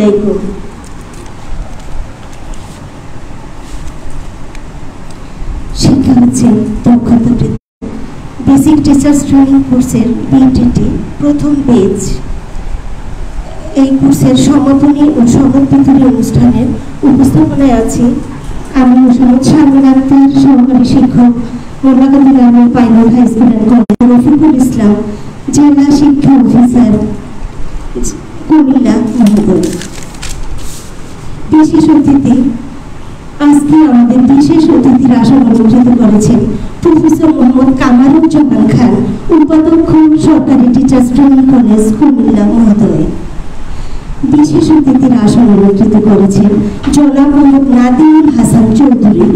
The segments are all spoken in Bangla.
আলাইকুম। শিক্ষা হচ্ছে দক্ষতা বৃদ্ধি। বেসিক টিচার্স ট্রেনিং কোর্সের বিটিটি প্রথম পেজ। এই কোর্সের সমাপনী ও সনদ বিতরণী অনুষ্ঠানের উপস্থাপনায় আছি আমি মোসাম্মদ শারমিন আক্তার, সহকারী শিক্ষক, মোল্লাকান্দি গ্রামের pilot high school and college, Rafiqul Islam, জেলা শিক্ষা অফিসার, কুমিল্লা মহোদয়। বিশেষ অতিথি, আজকে আমাদের বিশেষ অতিথির আসন অলঙ্কৃত করেছেন প্রফেসর মোহাম্মদ কামারুজ্জামান খান, উপাধ্যক্ষ, সরকারি টিচার্স ট্রেনিং কলেজ, কুমিল্লা মহোদয়। বিশেষ অতিথির আসন অলঙ্কৃত করেছেন জনাব মোহাম্মদ নাদিম হাসান চৌধুরী,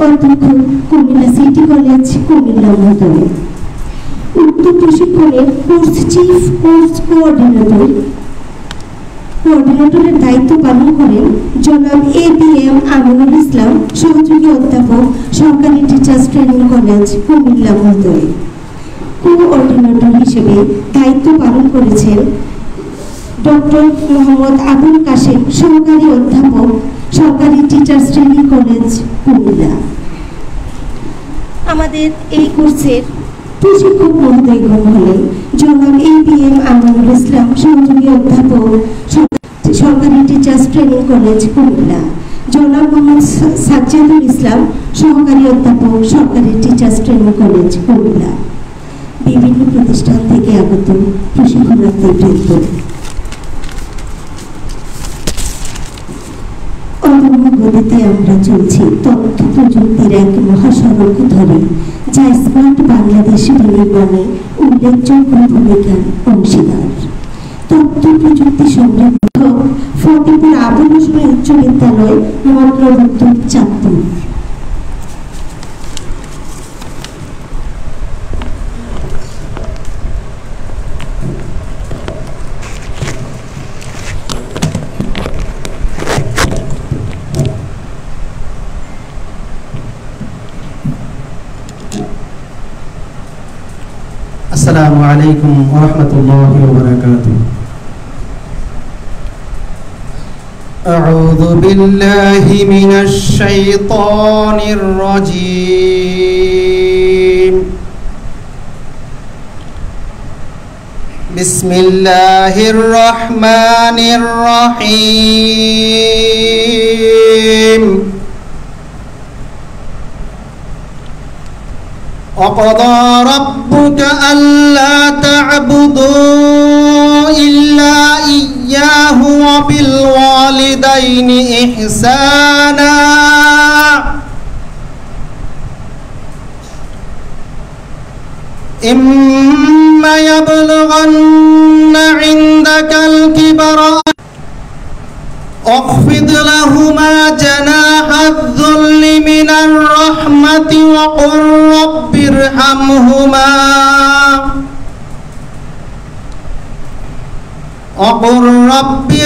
অধ্যক্ষ, কুমিল্লা সিটি কলেজ, কুমিল্লা মহোদয়। উক্ত প্রশিক্ষণের কোর্স চিফ কোর্স কোঅর্ডিনেটরের দায়িত্ব পালন করেন জনাব ABM আমিনুল ইসলাম, সহযোগী অধ্যাপক, সরকারি টিচার্স ট্রেনিং কলেজ, কুমিল্লা মহোদয়। কোঅর্ডিনেটর হিসেবে দায়িত্ব পালন করেছেন ডক্টর মোহাম্মদ আবুল কাশেম, সহকারী অধ্যাপক, সরকারি টিচার্স ট্রেনিং কলেজ, কুমিল্লা। আমাদের এই কোর্সের প্রশিক্ষক মহোদয়গণ হলেন জনাব ABM আমিনুল ইসলাম, সহযোগী অধ্যাপক, সরকারি টিচার্স ট্রেনিং কলেজ, কুমিল্লা। জনাব মোহাম্মদ সাজ্জাদুল ইসলাম, সহকারী অধ্যাপক, সরকারি টিচার্স ট্রেনিং কলেজ, কুমিল্লা। বিভিন্ন প্রতিষ্ঠান থেকে আগত প্রশিক্ষণার্থীবৃন্দ, গতিতে আমরা চলছি তথ্য প্রযুক্তির এক মহাসড়ক ধরে, যা স্মার্ট বাংলাদেশ নির্মাণে উল্লেখযোগ্য ভূমিকার অংশীদার। তথ্য প্রযুক্তি সমৃদ্ধ ফতেপুর আবুল হোসেন উচ্চ বিদ্যালয়, মন্ত্রবদ্ধ, চাঁদপুর। السلام عليكم ورحمة الله وبركاته. أعوذ بالله من الشيطان الرجيم. بسم الله الرحمن الرحيم. وقضى ربك ألا تعبدوا إلا إياه وبالوالدين إحسانا إما يبلغن عندك الكبر اخفض لهما جناح الذل من الرحمة وقل رب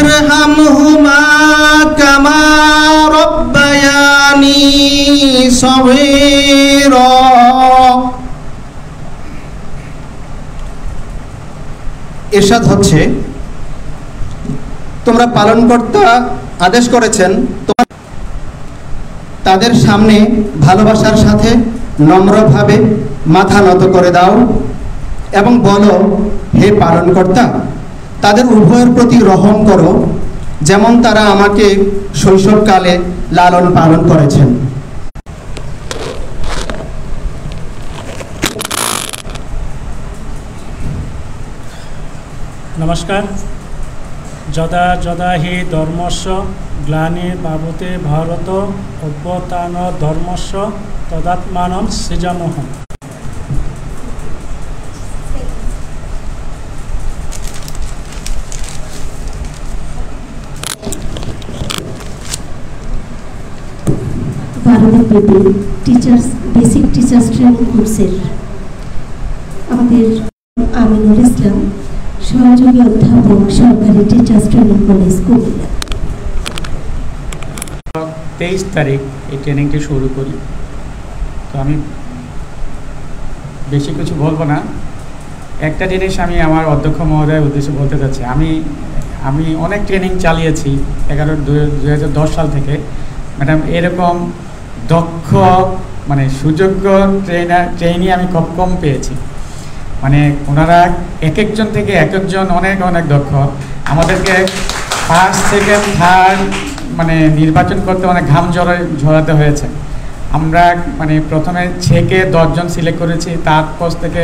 ارحمهما كما ربياني صغيرا. ইরশাদ হচ্ছে, তোমরা পালনকর্তা আদেশ করেছেন তাদের সামনে ভালোবাসার সাথে নম্রভাবে মাথা নত করে দাও এবং বলো, হে পালনকর্তা, তাদের উভয়ের প্রতি রহম করো, যেমন তারা আমাকে শৈশবকালে লালন পালন করেছেন। নমস্কার। যদা যদা হি ধর্মস্য গ্লানির্ভবতি ভারত অভ্যুত্থান ধর্মস্য তদাত্মানং সৃজামহম। ভারতব্যাপী বেসিক টিচার্স ট্রেনিং কোর্সের আমাদের আমিনুল ইসলাম, সহযোগী অধ্যাপক, সরকারি টিচার্স ট্রেনিং কলেজ, কুমিল্লা। 23 তারিখ এই ট্রেনিংটি শুরু করি। তো আমি বেশি কিছু বলবো না। একটা জিনিস আমি আমার অধ্যক্ষ মহোদয়ের উদ্দেশ্যে বলতে চাচ্ছি। আমি অনেক ট্রেনিং চালিয়েছি 2010 সাল থেকে। ম্যাডাম, এরকম দক্ষ মানে সুযোগ্য ট্রেনিং আমি খুব কম পেয়েছি। মানে ওনারা এক একজন থেকে এক একজন অনেক অনেক দক্ষ। আমাদেরকে ফার্স্ট সেকেন্ড থার্ড মানে নির্বাচন করতে অনেক ঘাম ঝরাতে হয়েছে। আমরা মানে প্রথমে 6 কে 10 জন সিলেক্ট করেছি, তার পোস্ট থেকে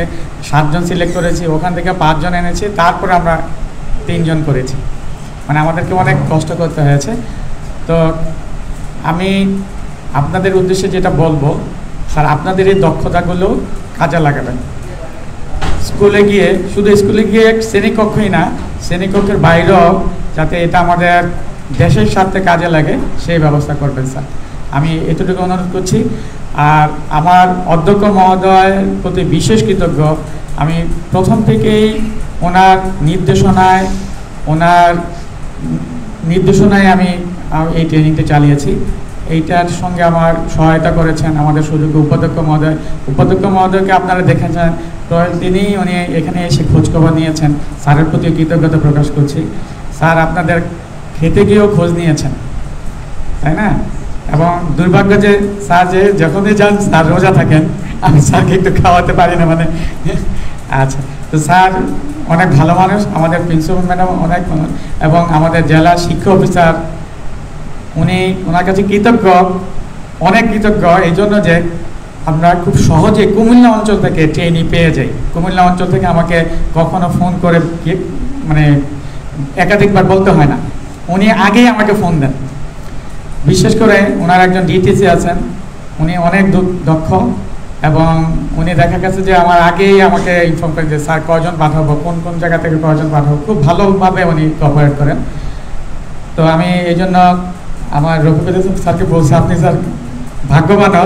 7 জন সিলেক্ট করেছি, ওখান থেকে 5 জন এনেছি, তারপরে আমরা 3 জন করেছি। মানে আমাদেরকে অনেক কষ্ট করতে হয়েছে। তো আমি আপনাদের উদ্দেশ্যে যেটা বলবো, স্যার আপনাদের এই দক্ষতাগুলো কাজে লাগাবেন। স্কুলে গিয়ে, শুধু স্কুলে গিয়ে শ্রেণীকক্ষই না, শ্রেণীকক্ষের বাইরেও যাতে এটা আমাদের দেশের স্বার্থে কাজে লাগে সেই ব্যবস্থা করবেন স্যার। আমি এতটুকু অনুরোধ করছি। আর আমার অধ্যক্ষ মহোদয়ের প্রতি বিশেষ কৃতজ্ঞ। আমি প্রথম থেকেই ওনার নির্দেশনায় আমি এই ট্রেনিংটা চালিয়েছি। এইটার সঙ্গে আমার সহায়তা করেছেন আমাদের সুযোগ্য উপাধ্যক্ষ মহোদয়। উপাধ্যক্ষ মহোদয়কে আপনারা দেখেছেন, উনি এখানে এসে খোঁজখবর নিয়েছেন। স্যারের প্রতি কৃতজ্ঞতা প্রকাশ করছি। স্যার আপনাদের খেতে গিয়েও খোঁজ নিয়েছেন, তাই না? এবং দুর্ভাগ্য যে স্যার যে যখনই যান স্যার রোজা থাকেন, আমি স্যারকে একটু খাওয়াতে পারি না মানে। আচ্ছা, তো স্যার অনেক ভালো মানুষ, আমাদের প্রিন্সিপাল ম্যাডাম অনেক ভালো, এবং আমাদের জেলা শিক্ষা অফিসার ওনার কাছে কৃতজ্ঞ, অনেক কৃতজ্ঞ এই জন্য যে আমরা খুব সহজে কুমিল্লা অঞ্চল থেকে ট্রেনিং পেয়ে যাই। কুমিল্লা অঞ্চল থেকে আমাকে কখনো ফোন করে মানে একাধিকবার বলতে হয় না, উনি আগেই আমাকে ফোন দেন। বিশেষ করে ওনার একজন ডিটিসি আছেন, উনি অনেক দক্ষ, এবং উনি দেখা গেছে যে আমার আগেই আমাকে ইনফর্ম করেন যে স্যার কজন পাঠাবো, কোন কোন জায়গা থেকে কজন পাঠাবো, খুব ভালোভাবে উনি কোঅপারেট করেন। তো আমি এই জন্য আমার রফিকুল ইসলাম স্যারকে বলছি, আপনি স্যার ভাগ্যবানও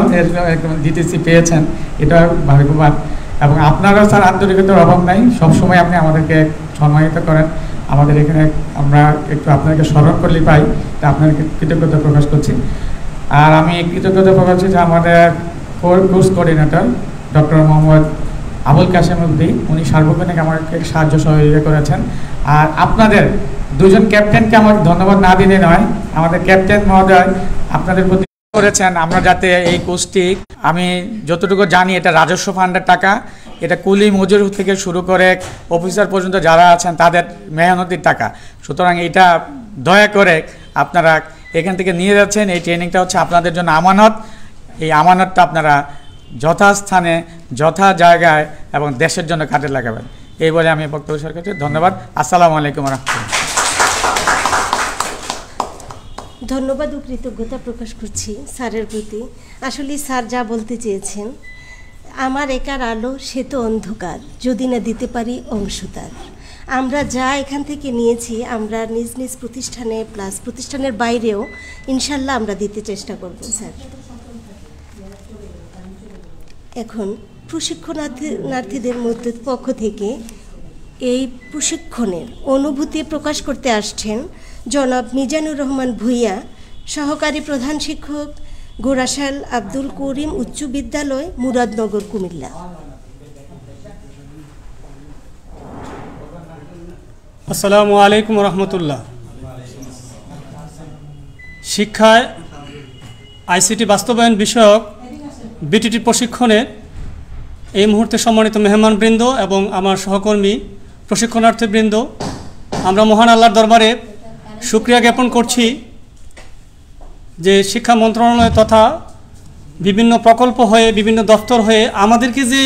একদম ডিটিসি পেয়েছেন, এটা ভাগ্যবান। এবং আপনারাও স্যার আন্তরিকতার অভাব নাই, সবসময় আপনি আমাদেরকে সম্মানিত করেন। আমাদের এখানে আমরা একটু আপনাকে স্মরণ করলেই পাই, তা আপনাদেরকে কৃতজ্ঞতা প্রকাশ করছি। আর আমি কৃতজ্ঞতা প্রকাশ করছি আমাদের course coordinator doctor Mohammad Abul Kashem উদ্দি, উনি সার্বক্ষণিক আমাকে সাহায্য সহযোগিতা করেছেন। আর আপনাদের 2 জন ক্যাপ্টেনকে আমার ধন্যবাদ না দিলে নয়, আমাদের ক্যাপ্টেন মহোদয় আপনাদের প্রতি করেছেন আমরা যাতে এই কোর্সটি, আমি যতটুকু জানি এটা রাজস্ব ফান্ডের টাকা, এটা কুলি মজুর থেকে শুরু করে অফিসার পর্যন্ত যারা আছেন তাদের মেহনতির টাকা। সুতরাং এটা দয়া করে আপনারা এখান থেকে নিয়ে যাচ্ছেন, এই ট্রেনিংটা হচ্ছে আপনাদের জন্য আমানত। এই আমানতটা আপনারা যথাস্থানে যথা জায়গায় এবং দেশের জন্য কাজে লাগাবেন। এই বলে আমি বক্তব্য শেষ করছি। ধন্যবাদ। আসসালামু আলাইকুম রাহমাতুল্লাহ। ধন্যবাদ ও কৃতজ্ঞতা প্রকাশ করছি স্যারের প্রতি। আসলে স্যার যা বলতে চেয়েছেন, আমার একার আলো সে তো অন্ধকার, যদি না দিতে পারি অংশতার। আমরা যা এখান থেকে নিয়েছি আমরা নিজ নিজ প্রতিষ্ঠানে প্লাস প্রতিষ্ঠানের বাইরেও ইনশাল্লাহ আমরা দিতে চেষ্টা করব স্যার। এখন প্রশিক্ষণার্থীদের মধ্যে পক্ষ থেকে এই প্রশিক্ষণের অনুভূতি প্রকাশ করতে আসছেন জনাব মিজানুর রহমান ভূঁইয়া, সহকারী প্রধান শিক্ষক, গোরাশাল আব্দুল করিম উচ্চ বিদ্যালয়, মুরাদনগর, কুমিল্লা। আসসালামু আলাইকুম রহমতুল্লাহ। শিক্ষায় আইসিটি বাস্তবায়ন বিষয়ক বিটিটি প্রশিক্ষণের এই মুহূর্তে সম্মানিত মেহমানবৃন্দ এবং আমার সহকর্মী প্রশিক্ষণার্থীবৃন্দ, আমরা মহান আল্লাহর দরবারে শুকরিয়া জ্ঞাপন করছি যে শিক্ষা মন্ত্রণালয় তথা বিভিন্ন প্রকল্প হয়ে বিভিন্ন দপ্তর হয়ে আমাদেরকে যে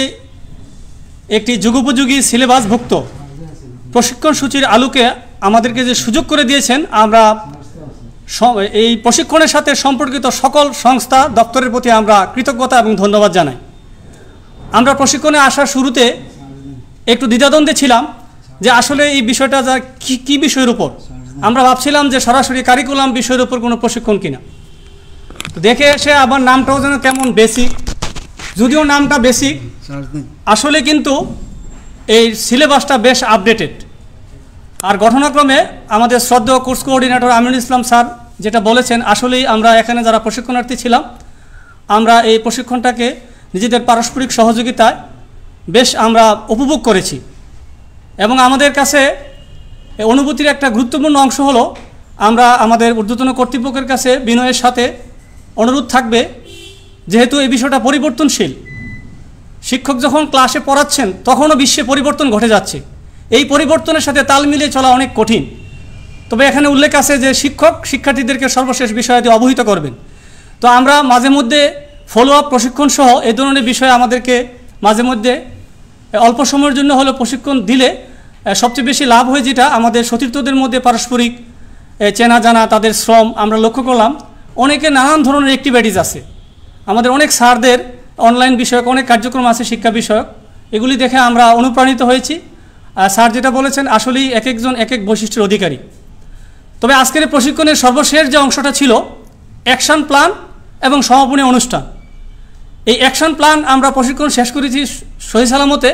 একটি যুগোপযোগী সিলেবাসভুক্ত প্রশিক্ষণ সূচির আলোকে আমাদেরকে যে সুযোগ করে দিয়েছেন, আমরা এই প্রশিক্ষণের সাথে সম্পর্কিত সকল সংস্থা দপ্তরের প্রতি আমরা কৃতজ্ঞতা এবং ধন্যবাদ জানাই। আমরা প্রশিক্ষণে আসার শুরুতে একটু দ্বিধাদ্বন্দ্বে ছিলাম যে আসলে এই বিষয়টা যা কী বিষয়ের উপর। আমরা ভাবছিলাম যে সরাসরি কারিকুলাম বিষয়ের উপর কোনো প্রশিক্ষণ কিনা। দেখে এসে আবার নামটাও যেন কেমন বেসিক, যদিও নামটা বেসিক, আসলে কিন্তু এই সিলেবাসটা বেশ আপডেটেড। আর ঘটনাক্রমে আমাদের শ্রদ্ধেয় course coordinator Aminul Islam sir যেটা বলেছেন, আসলেই আমরা এখানে যারা প্রশিক্ষণার্থী ছিলাম আমরা এই প্রশিক্ষণটাকে নিজেদের পারস্পরিক সহযোগিতায় বেশ আমরা উপভোগ করেছি এবং আমাদের কাছে এই অনুভূতির একটা গুরুত্বপূর্ণ অংশ হলো আমরা আমাদের ঊর্ধ্বতন কর্তৃপক্ষের কাছে বিনয়ের সাথে অনুরোধ থাকবে, যেহেতু এই বিষয়টা পরিবর্তনশীল, শিক্ষক যখন ক্লাসে পড়াচ্ছেন তখনও বিশ্বে পরিবর্তন ঘটে যাচ্ছে, এই পরিবর্তনের সাথে তাল মিলিয়ে চলা অনেক কঠিন। তবে এখানে উল্লেখ আছে যে শিক্ষক শিক্ষার্থীদেরকে সর্বশেষ বিষয়াদি অবহিত করবেন। তো আমরা মাঝে মধ্যে ফলো আপ প্রশিক্ষণ সহ এই ধরনের বিষয়ে আমাদেরকে মাঝে মধ্যে অল্প সময়ের জন্য হলেও প্রশিক্ষণ দিলে সবচেয়ে বেশি লাভ হয় যেটা আমাদের সতীর্থদের মধ্যে পারস্পরিক চেনা জানা, তাদের শ্রম। আমরা লক্ষ্য করলাম অনেকে নানান ধরনের অ্যাক্টিভিটিস আছে, আমাদের অনেক স্যারদের অনলাইন বিষয়ক অনেক কার্যক্রম আছে শিক্ষা বিষয়ক, এগুলি দেখে আমরা অনুপ্রাণিত হয়েছি। স্যার যেটা বলেছেন আসলেই এক একজন এক এক বৈশিষ্ট্যের অধিকারী। তবে আজকের প্রশিক্ষণের সর্বশেষ যে অংশটা ছিল অ্যাকশন প্ল্যান এবং সমাপনী অনুষ্ঠান, এই অ্যাকশন প্ল্যান আমরা প্রশিক্ষণ শেষ করেছি সহি সালামতে।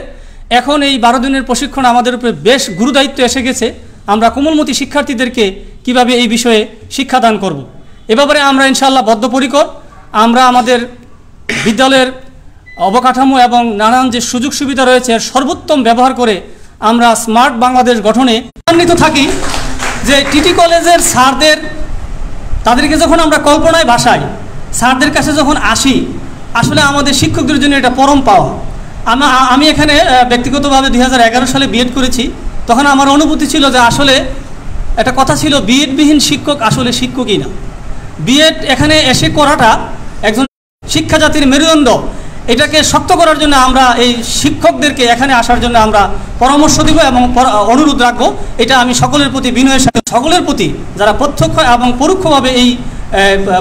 এখন এই 12 দিনের প্রশিক্ষণ আমাদের উপরে বেশ গুরুদায়িত্ব এসে গেছে, আমরা কোমলমতি শিক্ষার্থীদেরকে কিভাবে এই বিষয়ে শিক্ষাদান করব। এ ব্যাপারে আমরা ইনশাআল্লাহ বদ্ধপরিকর। আমরা আমাদের বিদ্যালয়ের অবকাঠামো এবং নানান যে সুযোগ সুবিধা রয়েছে এর সর্বোত্তম ব্যবহার করে আমরা স্মার্ট বাংলাদেশ গঠনে আনন্দিত থাকি। যে টিটি কলেজের স্যারদের, তাদেরকে যখন আমরা কল্পনায় ভাসাই, স্যারদের কাছে যখন আসি, আসলে আমাদের শিক্ষকদের জন্য এটা পরম পাওয়া। আমি এখানে ব্যক্তিগতভাবে 2011 সালে বিএড করেছি, তখন আমার অনুভূতি ছিল যে আসলে একটা কথা ছিল, বিএডবিহীন শিক্ষক আসলে শিক্ষকই না। বিএড এখানে এসে করাটা একজন শিক্ষা জাতির মেরুদণ্ড, এটাকে শক্ত করার জন্য আমরা এই শিক্ষকদেরকে এখানে আসার জন্য আমরা পরামর্শ দিব এবং অনুরোধ রাখবো। এটা আমি সকলের প্রতি বিনয়ের সাথে, সকলের প্রতি যারা প্রত্যক্ষ এবং পরোক্ষভাবে এই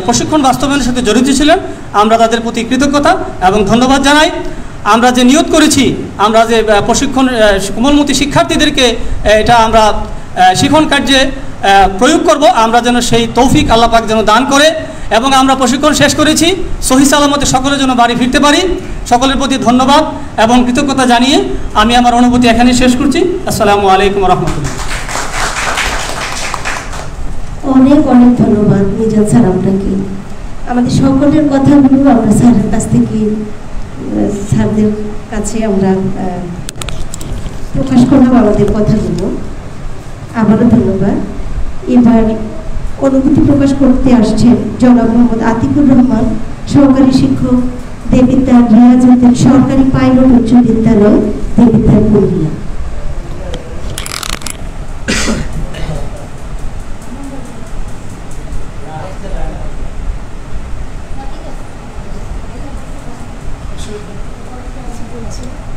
প্রশিক্ষণ বাস্তবায়নের সাথে জড়িত ছিলেন, আমরা তাদের প্রতি কৃতজ্ঞতা এবং ধন্যবাদ জানাই। আমরা যে নিয়ত করেছি, আমরা যে প্রশিক্ষণ কোমলমতি শিক্ষার্থীদেরকে এটা আমরা শিক্ষণ কার্যে প্রয়োগ করব, আমরা যেন সেই তৌফিক আল্লাহ পাক যেন দান করে এবং আমরা প্রশিক্ষণ শেষ করেছি সহি সালামতে সকলের জন্য বাড়ি ফিরতে পারি। সকলের প্রতি ধন্যবাদ এবং কৃতজ্ঞতা জানিয়ে আমি আমার অনুভূতি এখানে শেষ করছি। আসসালামু আলাইকুম রহমতুল্লাহ। অনেক অনেক ধন্যবাদ মিজান স্যার আপনাকে। আমাদের সকলের কথাগুলো আমরা স্যারের কাছ থেকে, স্যারদের কাছে আমরা প্রকাশ করলাম আমাদের কথাগুলো। আবারও ধন্যবাদ। এবার অনুভূতি প্রকাশ করতে আসছেন জনাব মোহাম্মদ আতিকুর রহমান, সহকারী শিক্ষক, দেবিদ্বার রিয়াজ উদ্দিন সরকারি পাইলট উচ্চ বিদ্যালয়, দেবিদ্বার কুমিল্লা।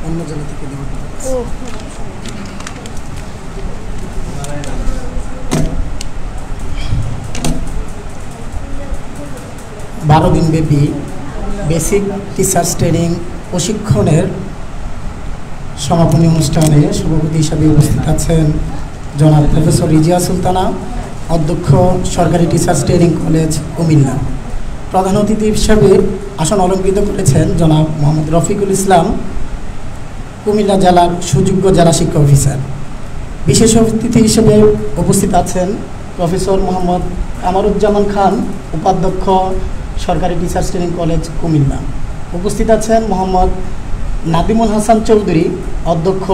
অন্য জায়গা থেকে বারো দিনব্যাপী বেসিক টিচার্স ট্রেনিং প্রশিক্ষণের সমাপনী অনুষ্ঠানে সভাপতি হিসাবে উপস্থিত আছেন জনাব প্রফেসর রিজিয়া সুলতানা, অধ্যক্ষ সরকারি টিচার্স ট্রেনিং কলেজ কুমিল্লা। প্রধান অতিথি হিসাবে আসন অলঙ্কৃত করেছেন জনাব মোহাম্মদ রফিকুল ইসলাম, কুমিল্লা জেলার সুযোগ্য জেলা শিক্ষা অফিসার। বিশেষ অতিথি হিসেবে উপস্থিত আছেন প্রফেসর মোহাম্মদ কামারুজ্জামান খান, উপাধ্যক্ষ সরকারি টিচার্স ট্রেনিং কলেজ কুমিল্লা। উপস্থিত আছেন মোহাম্মদ নাদিমুল হাসান চৌধুরী, অধ্যক্ষ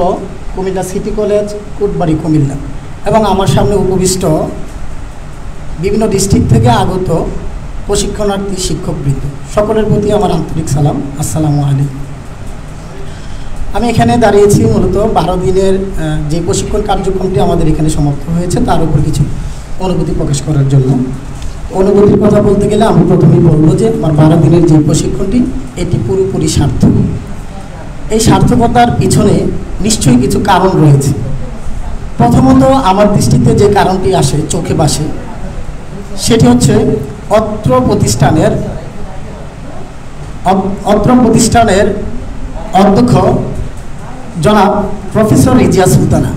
কুমিল্লা সিটি কলেজ কোটবাড়ি কুমিল্লা। এবং আমার সামনে উপবিষ্ট বিভিন্ন ডিস্ট্রিক্ট থেকে আগত প্রশিক্ষণার্থী শিক্ষকবৃন্দ, সকলের প্রতি আমার আন্তরিক সালাম, আসসালামু আলাইকুম। আমি এখানে দাঁড়িয়েছি মূলত 12 দিনের যে প্রশিক্ষণ কার্যক্রমটি আমাদের এখানে সমাপ্ত হয়েছে তার উপর কিছু অনুভূতি প্রকাশ করার জন্য। অনুভূতির কথা বলতে গেলে আমি প্রথমেই বলবো যে আমার 12 দিনের যে প্রশিক্ষণটি এটি পুরোপুরি সার্থক। এই সার্থকতার পিছনে নিশ্চয়ই কিছু কারণ রয়েছে। প্রথমত আমার দৃষ্টিতে যে কারণটি আসে, চোখে ভাসে, সেটি হচ্ছে অত্র প্রতিষ্ঠানের অধ্যক্ষ জনাব প্রফেসর রিজিয়া সুলতানা।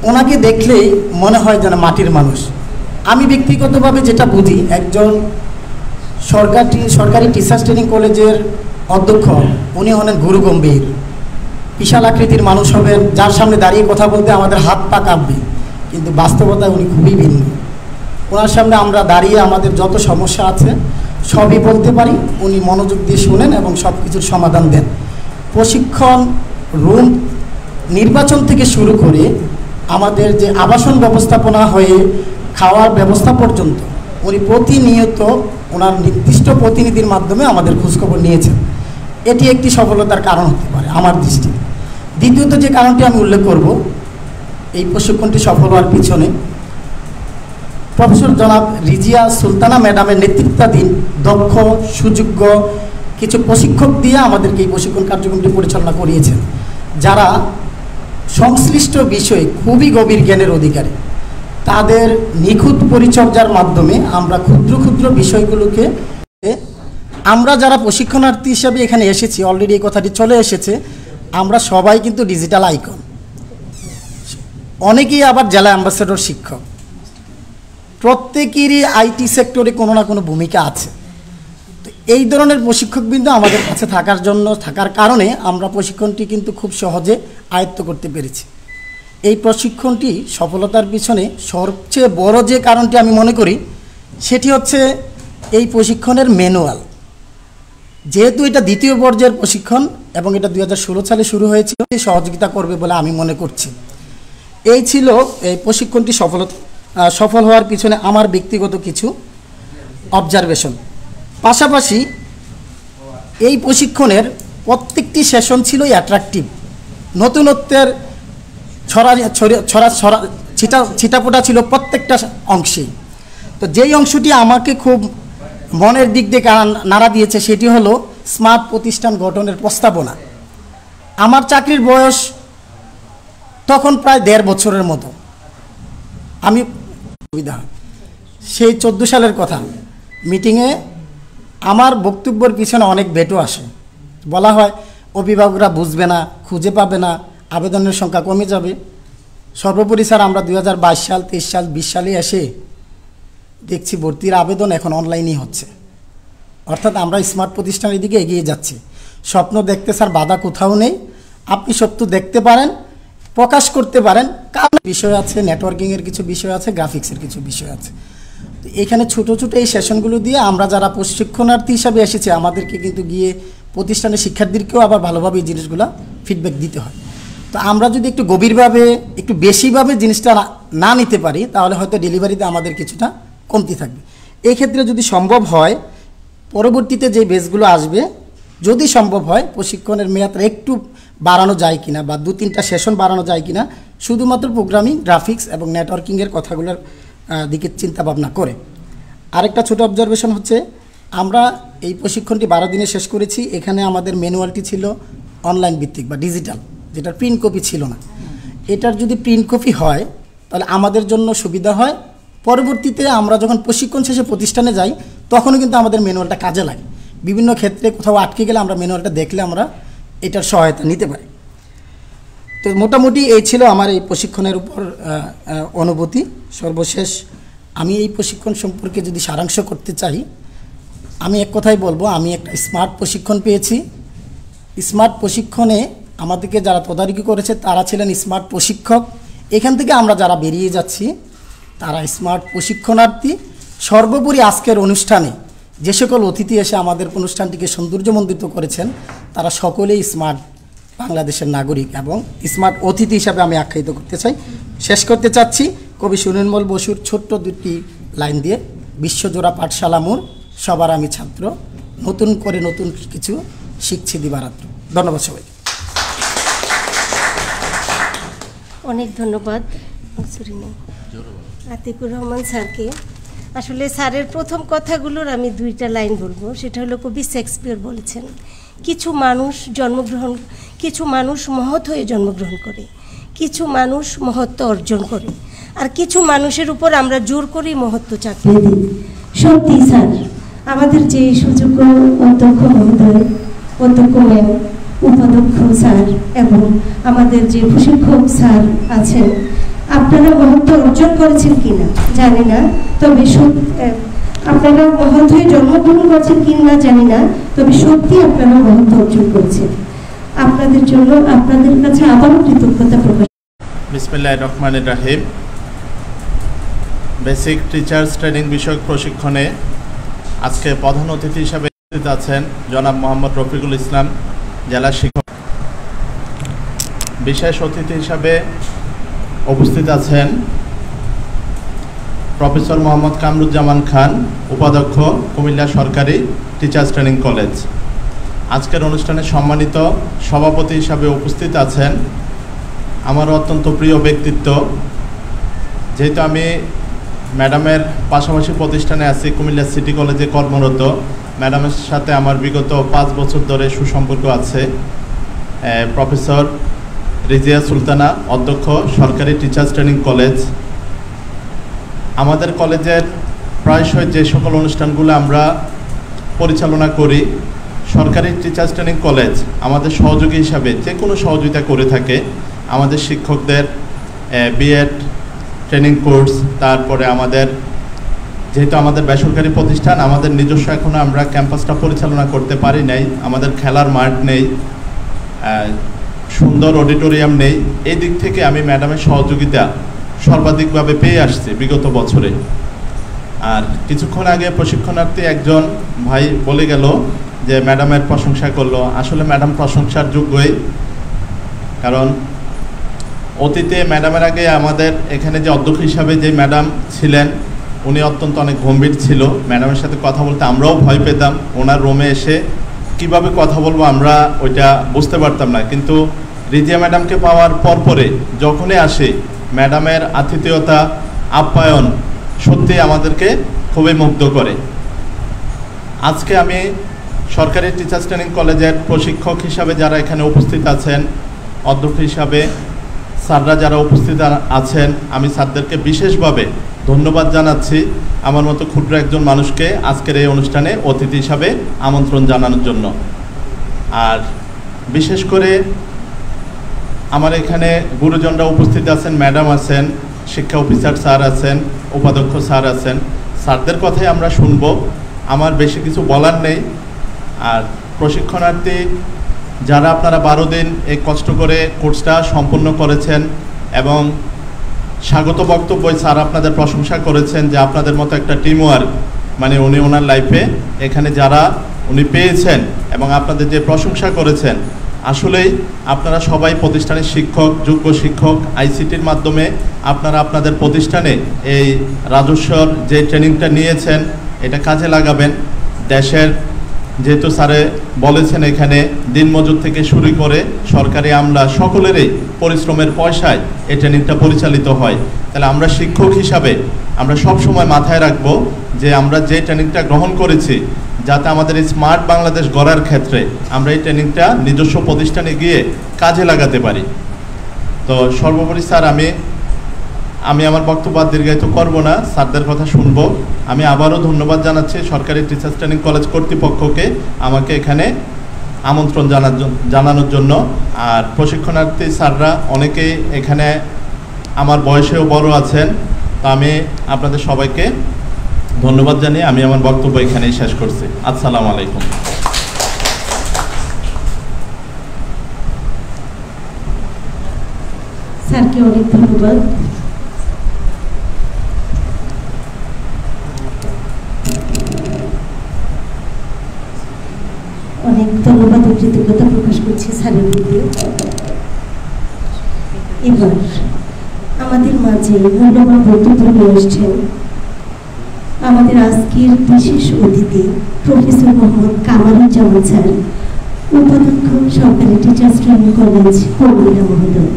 ওনাকে দেখলেই মনে হয় যেন মাটির মানুষ। আমি ব্যক্তিগতভাবে যেটা বুঝি, একজন সরকারি টিচার্স ট্রেনিং কলেজের অধ্যক্ষ উনি হলেন গুরু গম্ভীর, বিশাল আকৃতির মানুষ হবেন, যার সামনে দাঁড়িয়ে কথা বলতে আমাদের হাত পা কাঁপবে, কিন্তু বাস্তবতায় উনি খুবই ভিন্ন। ওনার সামনে আমরা দাঁড়িয়ে আমাদের যত সমস্যা আছে সবই বলতে পারি, উনি মনোযোগ দিয়ে শুনেন এবং সব কিছুর সমাধান দেন। প্রশিক্ষণ রুম নির্বাচন থেকে শুরু করে আমাদের যে আবাসন ব্যবস্থাপনা হয়ে খাওয়ার ব্যবস্থা পর্যন্ত উনি প্রতিনিয়ত ওনার নির্দিষ্ট প্রতিনিধির মাধ্যমে আমাদের খোঁজখবর নিয়েছেন। এটি একটি সফলতার কারণ হতে পারে আমার দৃষ্টিতে। দ্বিতীয়ত যে কারণটি আমি উল্লেখ করব, এই প্রশিক্ষণটি সফল হওয়ার পিছনে প্রফেসর জনাব রিজিয়া সুলতানা ম্যাডামের নেতৃত্বাধীন দক্ষ সুযোগ্য কিছু প্রশিক্ষক দিয়ে আমাদেরকে এই প্রশিক্ষণ কার্যক্রমটি পরিচালনা করিয়েছেন, যারা সংশ্লিষ্ট বিষয়ে খুবই গভীর জ্ঞানের অধিকারী। তাদের নিখুঁত পরিচর্যার মাধ্যমে আমরা ক্ষুদ্র ক্ষুদ্র বিষয়গুলোকে, আমরা যারা প্রশিক্ষণার্থী হিসাবে এখানে এসেছি, অলরেডি এই কথাটি চলে এসেছে, আমরা সবাই কিন্তু ডিজিটাল আইকন, অনেকেই আবার জেলা অ্যাম্বাসেডর শিক্ষক, প্রত্যেকেরই আইটি সেক্টরে কোনো না কোনো ভূমিকা আছে। তো এই ধরনের প্রশিক্ষকবৃন্দ আমাদের কাছে থাকার কারণে আমরা প্রশিক্ষণটি কিন্তু খুব সহজে আয়ত্ত করতে পেরেছি। এই প্রশিক্ষণটি সফলতার পিছনে সবচেয়ে বড় যে কারণটি আমি মনে করি সেটি হচ্ছে এই প্রশিক্ষণের ম্যানুয়াল। যেহেতু এটা দ্বিতীয় পর্যায়ের প্রশিক্ষণ এবং এটা 2016 সালে শুরু হয়েছিল, সহযোগিতা করবে বলে আমি মনে করছি। এই ছিল এই প্রশিক্ষণটি সফল হওয়ার পিছনে আমার ব্যক্তিগত কিছু অবজারভেশন। পাশাপাশি এই প্রশিক্ষণের প্রত্যেকটি সেশন ছিল অ্যাট্রাকটিভ, নতুনত্বের ছিটাফোটা ছিল প্রত্যেকটা অংশেই। তো যেই অংশটি আমাকে খুব মনের দিক দিয়ে নাড়া দিয়েছে সেটি হলো স্মার্ট প্রতিষ্ঠান গঠনের প্রস্তাবনা। আমার চাকরির বয়স তখন প্রায় 1.5 বছরের মতো। আমি সুবিধা সেই 14 সালের কথা, মিটিংয়ে আমার বক্তব্যের পিছনে অনেক ভেটো আসে। বলা হয় অভিভাবকরা বুঝবে না, খুঁজে পাবে না, আবেদনের সংখ্যা কমে যাবে। সর্বোপরি স্যার আমরা 2022 সাল 23 সাল 20 সালে এসে দেখছি ভর্তির আবেদন এখন অনলাইনেই হচ্ছে। অর্থাৎ আমরা স্মার্ট প্রতিষ্ঠানের দিকে এগিয়ে যাচ্ছি। স্বপ্ন দেখতে স্যার বাধা কোথাও নেই, আপনি স্বপ্ন দেখতে পারেন, প্রকাশ করতে পারেন। কারণ বিষয় আছে, নেটওয়ার্কিংয়ের কিছু বিষয় আছে, গ্রাফিক্সের কিছু বিষয় আছে। তো এখানে ছোটো ছোটো এই সেশনগুলো দিয়ে আমরা যারা প্রশিক্ষণার্থী হিসাবে এসেছি, আমাদেরকে কিন্তু গিয়ে প্রতিষ্ঠানের শিক্ষার্থীদেরকেও আবার ভালোভাবে এই জিনিসগুলো ফিডব্যাক দিতে হয়। তো আমরা যদি একটু গভীরভাবে, একটু বেশিভাবে জিনিসটা না নিতে পারি, তাহলে হয়তো ডেলিভারিতে আমাদের কিছুটা কমতি থাকবে। এই ক্ষেত্রে যদি সম্ভব হয়, পরবর্তীতে যে বেসগুলো আসবে, যদি সম্ভব হয় প্রশিক্ষণের মেয়াদটা একটু বাড়ানো যায় কিনা, বা 2-3টা সেশন বাড়ানো যায় কিনা, শুধুমাত্র প্রোগ্রামিং, গ্রাফিক্স এবং নেটওয়ার্কিংয়ের কথাগুলোর দিকে চিন্তাভাবনা করে। আরেকটা ছোট অবজারভেশন হচ্ছে, আমরা এই প্রশিক্ষণটি 12 দিনে শেষ করেছি। এখানে আমাদের ম্যানুয়ালটি ছিল অনলাইন ভিত্তিক বা ডিজিটাল, যেটা প্রিন্ট কপি ছিল না। এটার যদি প্রিন্ট কপি হয় তাহলে আমাদের জন্য সুবিধা হয়। পরবর্তীতে আমরা যখন প্রশিক্ষণ শেষে প্রতিষ্ঠানে যাই, তখনও কিন্তু আমাদের ম্যানুয়ালটা কাজে লাগে। বিভিন্ন ক্ষেত্রে কোথাও আটকে গেলে আমরা ম্যানুয়ালটা দেখলে আমরা এটার সহায়তা নিতে পারি। তো মোটামুটি এই ছিল আমার এই প্রশিক্ষণের উপর অনুভূতি। সর্বশেষ আমি এই প্রশিক্ষণ সম্পর্কে যদি সারাংশ করতে চাই, আমি এক কথাই বলবো, আমি একটা স্মার্ট প্রশিক্ষণ পেয়েছি। স্মার্ট প্রশিক্ষণে আমাদেরকে যারা তদারকি করেছে তারা ছিলেন স্মার্ট প্রশিক্ষক। এখান থেকে আমরা যারা বেরিয়ে যাচ্ছি তারা স্মার্ট প্রশিক্ষণার্থী। সর্বোপরি আজকের অনুষ্ঠানে যে সকল অতিথি এসে আমাদের অনুষ্ঠানটিকে সৌন্দর্যমণ্ডিত করেছেন, তারা সকলেই স্মার্ট বাংলাদেশের নাগরিক এবং স্মার্ট অতিথি হিসাবে আমি আখ্যায়িত করতে চাই। শেষ করতে চাচ্ছি কবি সুনির্মল বসুর ছোট্ট 2টি লাইন দিয়ে, বিশ্বজোড়া পাঠশালা মোর, সবার আমি ছাত্র, নতুন করে নতুন কিছু শিখছি দিবারাত্র। ধন্যবাদ সবাইকে। অনেক ধন্যবাদ আতিকুর রহমান স্যারকে। আসলে স্যারের প্রথম কথাগুলোর আমি 2টা লাইন বলবো। সেটা হলো কবি শেক্সপিয়র বলেছেন, কিছু মানুষ মহৎ হয়ে জন্মগ্রহণ করে, কিছু মানুষ মহত্ব অর্জন করে, আর কিছু মানুষের উপর আমরা জোর করেই মহত্ব চাকরি দিই। সত্যি স্যার, আমাদের যে সুযোগ্য অধ্যক্ষ মহোদয়, অধ্যক্ষ ম্যাম, উপাধ্যক্ষ স্যার এবং আমাদের যে প্রশিক্ষক স্যার আছেন, আপনারা মহত্ব অর্জন করেছেন কিনা জানি না, তবে আপনারা মহৎ হয়ে জন্মগ্রহণ করছেন কিনা জানি না, তবে সত্যি আপনারা মহত্ব অর্জন করেছেন। আপনাদের জন্য আপনাদের কাছে আবারও কৃতজ্ঞতা প্রকাশ। বিসমিল্লাহির রহমানির রহিম। বেসিক টিচার্স ট্রেনিং বিষয়ক প্রশিক্ষণে আজকে প্রধান অতিথি হিসাবে আছেন জনাব মোহাম্মদ রফিকুল ইসলাম, জেলা শিক্ষক। বিশেষ অতিথি হিসাবে উপস্থিত আছেন প্রফেসর মোহাম্মদ কামরুজ্জামান খান, উপাধ্যক্ষ, কুমিল্লা সরকারি টিচার্স ট্রেনিং কলেজ। আজকের অনুষ্ঠানে সম্মানিত সভাপতি হিসাবে উপস্থিত আছেন আমার অত্যন্ত প্রিয় ব্যক্তিত্ব। যেহেতু আমি ম্যাডামের পাশাপাশি প্রতিষ্ঠানে আছি, কুমিল্লা সিটি কলেজে কর্মরত, ম্যাডামের সাথে আমার বিগত 5 বছর ধরে সুসম্পর্ক আছে। প্রফেসর রিজিয়া সুলতানা, অধ্যক্ষ, সরকারি টিচার্স ট্রেনিং কলেজ। আমাদের কলেজের প্রায়শই যে সকল অনুষ্ঠানগুলো আমরা পরিচালনা করি, সরকারি টিচার্স ট্রেনিং কলেজ আমাদের সহযোগী হিসাবে যে কোনো সহযোগিতা করে থাকে। আমাদের শিক্ষকদের বিএড ট্রেনিং কোর্স, তারপরে আমাদের যেহেতু আমাদের বেসরকারি প্রতিষ্ঠান, আমাদের নিজস্ব এখনও আমরা ক্যাম্পাসটা পরিচালনা করতে পারি নাই, আমাদের খেলার মাঠ নেই, সুন্দর অডিটোরিয়াম নেই। এই দিক থেকে আমি ম্যাডামের সহযোগিতা সর্বাধিকভাবে পেয়ে আসছি বিগত বছরে। আর কিছুক্ষণ আগে প্রশিক্ষণার্থী একজন ভাই বলে গেল যে ম্যাডামের প্রশংসা করলো। আসলে ম্যাডাম প্রশংসার যোগ্যই, কারণ অতীতে ম্যাডামের আগে আমাদের এখানে যে অধ্যক্ষ হিসাবে যে ম্যাডাম ছিলেন, উনি অত্যন্ত অনেক গম্ভীর ছিল। ম্যাডামের সাথে কথা বলতে আমরাও ভয় পেতাম। ওনার রুমে এসে কিভাবে কথা বলবো আমরা ওইটা বুঝতে পারতাম না। কিন্তু রিজিয়া ম্যাডামকে পাওয়ার পরে যখনই আসে, ম্যাডামের আতিথেয়তা, আপ্যায়ন সত্যি আমাদেরকে খুবই মুগ্ধ করে। আজকে আমি সরকারি টিচার্স ট্রেনিং কলেজের প্রশিক্ষক হিসাবে যারা এখানে উপস্থিত আছেন, অধ্যক্ষ হিসাবে স্যাররা যারা উপস্থিত আছেন, আমি স্যারদেরকে বিশেষভাবে ধন্যবাদ জানাচ্ছি আমার মতো ক্ষুদ্র একজন মানুষকে আজকের এই অনুষ্ঠানে অতিথি হিসাবে আমন্ত্রণ জানানোর জন্য। আর বিশেষ করে আমার এখানে গুরুজনরা উপস্থিত আছেন, ম্যাডাম আছেন, শিক্ষা অফিসার স্যার আছেন, উপাধ্যক্ষ স্যার আছেন। স্যারদের কথাই আমরা শুনব, আমার বেশি কিছু বলার নেই। আর প্রশিক্ষণার্থী যারা আপনারা 12 দিন এই কষ্ট করে কোর্সটা সম্পূর্ণ করেছেন এবং স্বাগত বক্তব্য স্যার আপনাদের প্রশংসা করেছেন যে আপনাদের মতো একটা টিম ওয়ার্ক, মানে উনি ওনার লাইফে এখানে যারা উনি পেয়েছেন এবং আপনাদের যে প্রশংসা করেছেন, আসলেই আপনারা সবাই প্রতিষ্ঠানের শিক্ষক, যোগ্য শিক্ষক। আইসিটির মাধ্যমে আপনারা আপনাদের প্রতিষ্ঠানে এই রাজস্বর যে ট্রেনিংটা নিয়েছেন এটা কাজে লাগাবেন। দেশের যেহেতু স্যারে বলেছেন এখানে দিনমজুর থেকে শুরু করে সরকারি আমলা সকলেরই পরিশ্রমের পয়সায় এই ট্রেনিংটা পরিচালিত হয়। তাহলে আমরা শিক্ষক হিসাবে আমরা সবসময় মাথায় রাখবো যে আমরা যে ট্রেনিংটা গ্রহণ করেছি, যাতে আমাদের এই স্মার্ট বাংলাদেশ গড়ার ক্ষেত্রে আমরা এই ট্রেনিংটা নিজস্ব প্রতিষ্ঠানে গিয়ে কাজে লাগাতে পারি। তো সর্বোপরি স্যার আমি আমার বক্তব্য দীর্ঘায়িত করব না, স্যারদের কথা শুনবো। আমি আবারও ধন্যবাদ জানাচ্ছি সরকারি টিচার্স ট্রেনিং কলেজ কর্তৃপক্ষকে আমাকে এখানে আমন্ত্রণ জানানোর জন্য। আর প্রশিক্ষণার্থী স্যাররা অনেকেই এখানে আমার বয়সেও বড় আছেন। তো আমি আপনাদের সবাইকে ধন্যবাদ জানিয়ে আমি আমার বক্তব্য এখানেই শেষ করছি। আসসালামু আলাইকুম। স্যারকে অনেক ধন্যবাদ। অনেক ধন্যবাদ ও কৃতজ্ঞতা প্রকাশ করছি স্যারের প্রতি। এবার আমাদের মাঝে মূল্যবান বক্তব্য নিয়ে আসছেন আমাদের আজকের বিশেষ অতিথি প্রফেসর মোহাম্মদ কামারুজ্জামান স্যার, উপাধ্যক্ষ, সরকারি টিচার্স ট্রেনিং কলেজ, কুমিল্লা মহোদয়।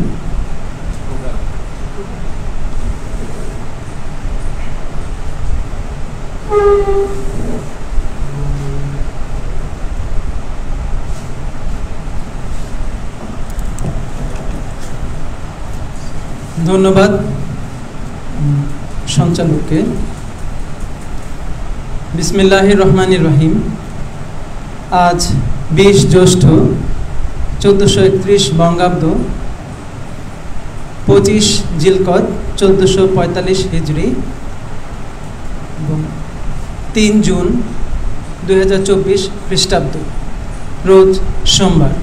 ধন্যবাদ সঞ্চালককে। বিসমিল্লাহির রহমানির রহিম। আজ 20 জ্যৈষ্ঠ 1431 বঙ্গাব্দ, 25 জিলকদ 1445 হিজরি এবং 3 জুন 2024 খ্রিস্টাব্দ, রোজ সোমবার।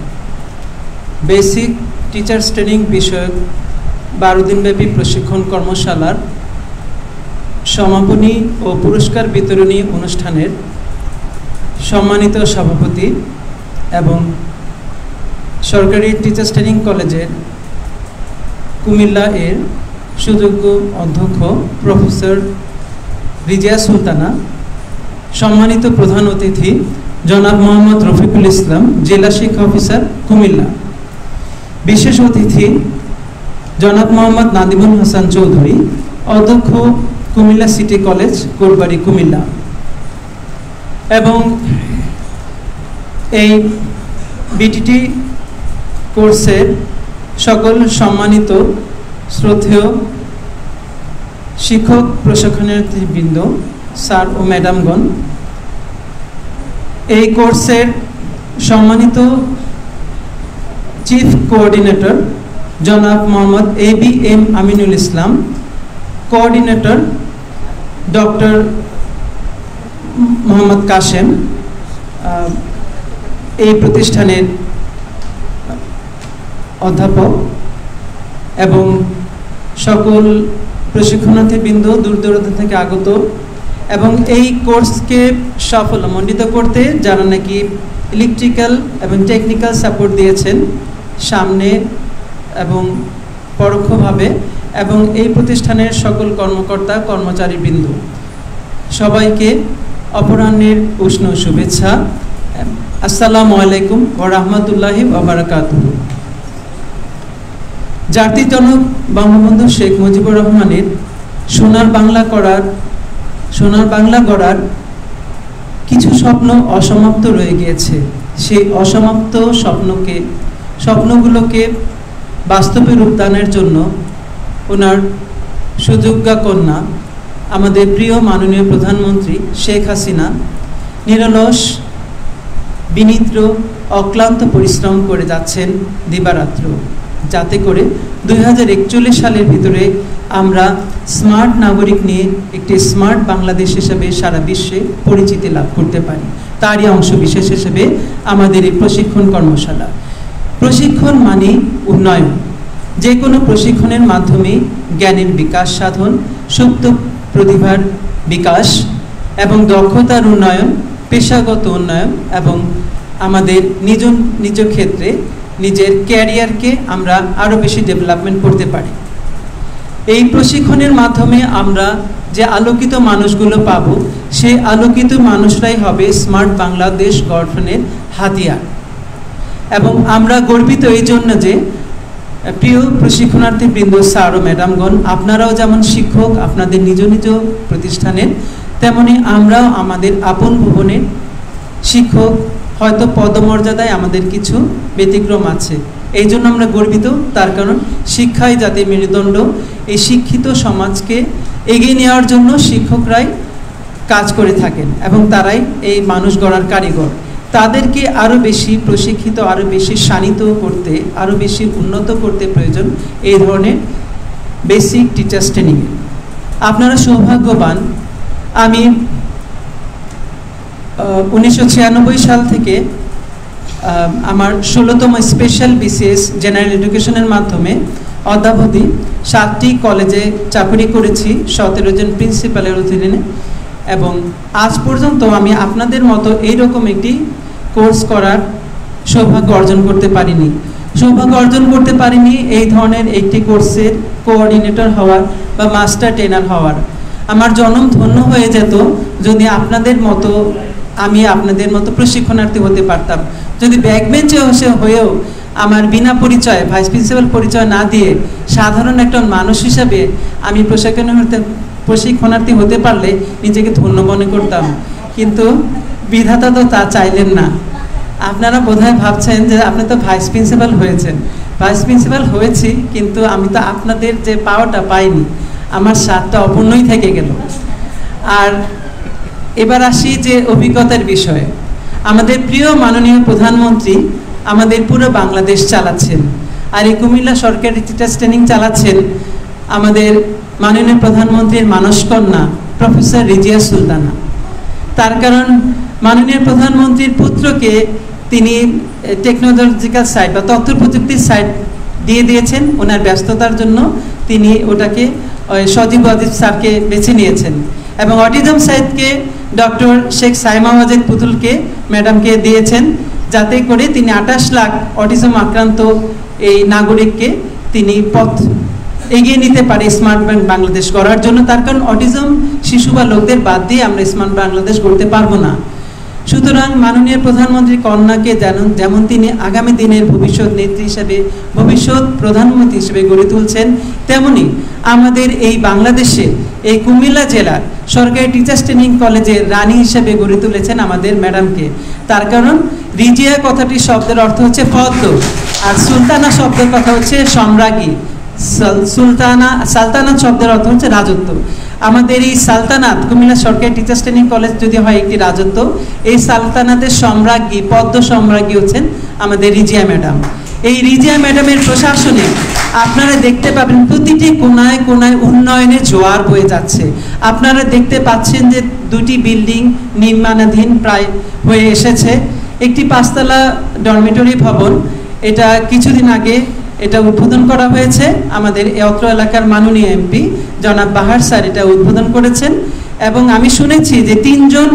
বেসিক টিচার্স ট্রেনিং বিষয়ক 12 দিনব্যাপী প্রশিক্ষণ কর্মশালার সমাপনী ও পুরস্কার বিতরণী অনুষ্ঠানের সম্মানিত সভাপতি এবং সরকারি টিচার্স ট্রেনিং কলেজের কুমিল্লা এর সুযোগ্য অধ্যক্ষ প্রফেসর রিজিয়া সুলতানা, সম্মানিত প্রধান অতিথি জনাব মোহাম্মদ রফিকুল ইসলাম, জেলা শিক্ষা অফিসার কুমিল্লা, বিশেষ অতিথি জনাব মোহাম্মদ নাদিমুল হাসান চৌধুরী, অধ্যক্ষ কুমিল্লা সিটি কলেজ কোটবাড়ি কুমিল্লা, এবং এই বিটিটি কোর্সের সকল সম্মানিত শ্রদ্ধেয় শিক্ষক প্রশিক্ষণার্থীবৃন্দ, স্যার ও ম্যাডামগণ, এই কোর্সের সম্মানিত চিফ কোঅর্ডিনেটর জনাব Mohammad ABM Aminul Islam, coordinator doctor Mohammad Kashem, এই প্রতিষ্ঠানের অধ্যাপক, এবং সকল প্রশিক্ষণার্থীবৃন্দ দূর দূরান্ত থেকে আগত, এবং এই কোর্সকে সাফল্যমণ্ডিত করতে যারা নাকি ইলেকট্রিক্যাল এবং টেকনিক্যাল সাপোর্ট দিয়েছেন সামনে এবং পরোক্ষভাবে, এবং এই প্রতিষ্ঠানের সকল কর্মকর্তা কর্মচারীবৃন্দ, সবাইকে অপরাহ্নের উষ্ণ শুভেচ্ছা। আসসালামু আলাইকুম ওয়া রাহমাতুল্লাহি ওয়া বারাকাতুহু। জাতির জনক বঙ্গবন্ধু শেখ মুজিবুর রহমানের সোনার বাংলা গড়ার কিছু স্বপ্ন অসমাপ্ত রয়ে গিয়েছে। সেই অসমাপ্ত স্বপ্নগুলোকে বাস্তবে রূপদানের জন্য ওনার সুযোগ্য কন্যা আমাদের প্রিয় মাননীয় প্রধানমন্ত্রী শেখ হাসিনা নিরলস বিনীত অক্লান্ত পরিশ্রম করে যাচ্ছেন দিবারাত্র, যাতে করে 2041 সালের ভিতরে আমরা স্মার্ট নাগরিক নিয়ে একটি স্মার্ট বাংলাদেশ হিসেবে সারা বিশ্বে পরিচিতি লাভ করতে পারি। তারই অংশ বিশেষ হিসেবে আমাদের এই প্রশিক্ষণ কর্মশালা। প্রশিক্ষণ মানে উন্নয়ন। যে কোনো প্রশিক্ষণের মাধ্যমে জ্ঞানের বিকাশ সাধন, সুপ্ত প্রতিভার বিকাশ এবং দক্ষতার উন্নয়ন, পেশাগত উন্নয়ন এবং আমাদের নিজ ক্ষেত্রে নিজের ক্যারিয়ারকে আমরা আরও বেশি ডেভেলপমেন্ট করতে পারি। এই প্রশিক্ষণের মাধ্যমে আমরা যে আলোকিত মানুষগুলো পাব, সেই আলোকিত মানুষরাই হবে স্মার্ট বাংলাদেশ গঠনের হাতিয়ার। এবং আমরা গর্বিত এই জন্য যে প্রিয় প্রশিক্ষণার্থীবৃন্দ, স্যার ও ম্যাডামগণ, আপনারাও যেমন শিক্ষক আপনাদের নিজ নিজ প্রতিষ্ঠানের, তেমনি আমরাও আমাদের আপন ভুবনের শিক্ষক। হয়তো পদমর্যাদায় আমাদের কিছু ব্যতিক্রম আছে, এই জন্য আমরা গর্বিত। তার কারণ শিক্ষাই জাতির মেরুদণ্ড। এই শিক্ষিত সমাজকে এগিয়ে নেওয়ার জন্য শিক্ষকরাই কাজ করে থাকেন এবং তারাই এই মানুষ গড়ার কারিগর। তাদেরকে আরও বেশি প্রশিক্ষিত, আরও বেশি শানিত করতে, আরও বেশি উন্নত করতে প্রয়োজন এই ধরনের বেসিক টিচার্স ট্রেনিং। আপনারা সৌভাগ্যবান। আমি 1996 সাল থেকে আমার 16তম স্পেশাল BCS জেনারেল এডুকেশনের মাধ্যমে অদ্যাবধি 7টি কলেজে চাকরি করেছি 17 জন প্রিন্সিপালের অধীনে, এবং আজ পর্যন্ত আমি আপনাদের মতো এইরকম একটি কোর্স করার সৌভাগ্য অর্জন করতে পারিনি। এই ধরনের একটি কোর্সের কোঅর্ডিনেটর হওয়ার বা মাস্টার ট্রেনার হওয়ার। আমার জন্ম ধন্য হয়ে যেত যদি আপনাদের মতো প্রশিক্ষণার্থী হতে পারতাম। যদি ব্যাকবেঞ্চে হয়েও আমার বিনা পরিচয়, ভাইস প্রিন্সিপাল পরিচয় না দিয়ে সাধারণ একটা মানুষ হিসাবে আমি প্রশিক্ষণার্থী হতে পারলে নিজেকে ধন্য মনে করতাম। কিন্তু বিধাতা তো তা চাইলেন না। আপনারা বোধহয় ভাবছেন যে আপনি তো ভাইস প্রিন্সিপাল হয়েছেন। ভাইস প্রিন্সিপাল হয়েছি, কিন্তু আমি তো আপনাদের যে পাওয়াটা পাইনি, আমার স্বাদটা অপূর্ণই থেকে গেল। আর এবার আসি যে অভিজ্ঞতার বিষয়ে। আমাদের প্রিয় মাননীয় প্রধানমন্ত্রী আমাদের পুরো বাংলাদেশ চালাচ্ছেন, আর এই কুমিল্লা সরকারি টিচার্স ট্রেনিং চালাচ্ছেন আমাদের মাননীয় প্রধানমন্ত্রীর মানসকন্যা প্রফেসর রিজিয়া সুলতানা। তার কারণ মাননীয় প্রধানমন্ত্রীর পুত্রকে তিনি টেকনোলজিক্যাল সাইড বা তথ্য প্রযুক্তির সাইড দিয়ে দিয়েছেন। ওনার ব্যস্ততার জন্য তিনি ওটাকে সজীব ওয়াজিব স্যারকে বেছে নিয়েছেন, এবং অটিজম সাইডকে ডক্টর শেখ সাইমা ওয়াজেদ পুতুলকে ম্যাডামকে দিয়েছেন, যাতে করে তিনি 28 লাখ অটিজম আক্রান্ত এই নাগরিককে তিনি পথ এগিয়ে নিতে পারে স্মার্ট বাংলাদেশ গড়ার জন্য। তার কারণ অটিজম শিশু বা লোকদের বাদ দিয়ে আমরা স্মার্ট বাংলাদেশ গড়তে পারবো না। সুতরাং মাননীয় প্রধানমন্ত্রী কন্যাকে যেমন তিনি আগামী দিনের ভবিষ্যৎ নেত্রী হিসেবে, ভবিষ্যৎ প্রধানমন্ত্রী হিসেবে গড়ে তুলছেন, তেমনি আমাদের এই বাংলাদেশে এই কুমিল্লা জেলার সরকারি টিচার্স ট্রেনিং কলেজের রানী হিসেবে গড়ে তুলেছেন আমাদের ম্যাডামকে। তার কারণ রিজিয়া কথাটির শব্দের অর্থ হচ্ছে পদ্ম, আর সুলতানা শব্দের কথা হচ্ছে সম্রাজ্ঞী। সালতানাত শব্দের অর্থ হচ্ছে রাজত্ব। আমাদের এই সালতানাত, কুমিল্লা সরকারি টিচার্স ট্রেনিং কলেজ যদি হয় একটি রাজত্ব, এই সালতানাতের সম্রাজ্ঞী, পদ্ম সম্রাজ্ঞী হচ্ছেন আমাদের রিজিয়া ম্যাডাম। এই রিজিয়া ম্যাডামের প্রশাসনে আপনারা দেখতে পাবেন প্রতিটি কোনায় কোনায় উন্নয়নের জোয়ার বয়ে যাচ্ছে। আপনারা দেখতে পাচ্ছেন যে 2টি বিল্ডিং নির্মাণাধীন প্রায় হয়ে এসেছে। একটি 5তলা ডরমিটরি ভবন, এটা কিছুদিন আগে এটা উদ্বোধন করা হয়েছে। আমাদের অত্র এলাকার মাননীয় এমপি জনাব বাহার স্যার এটা উদ্বোধন করেছেন, এবং আমি শুনেছি যে 3 জন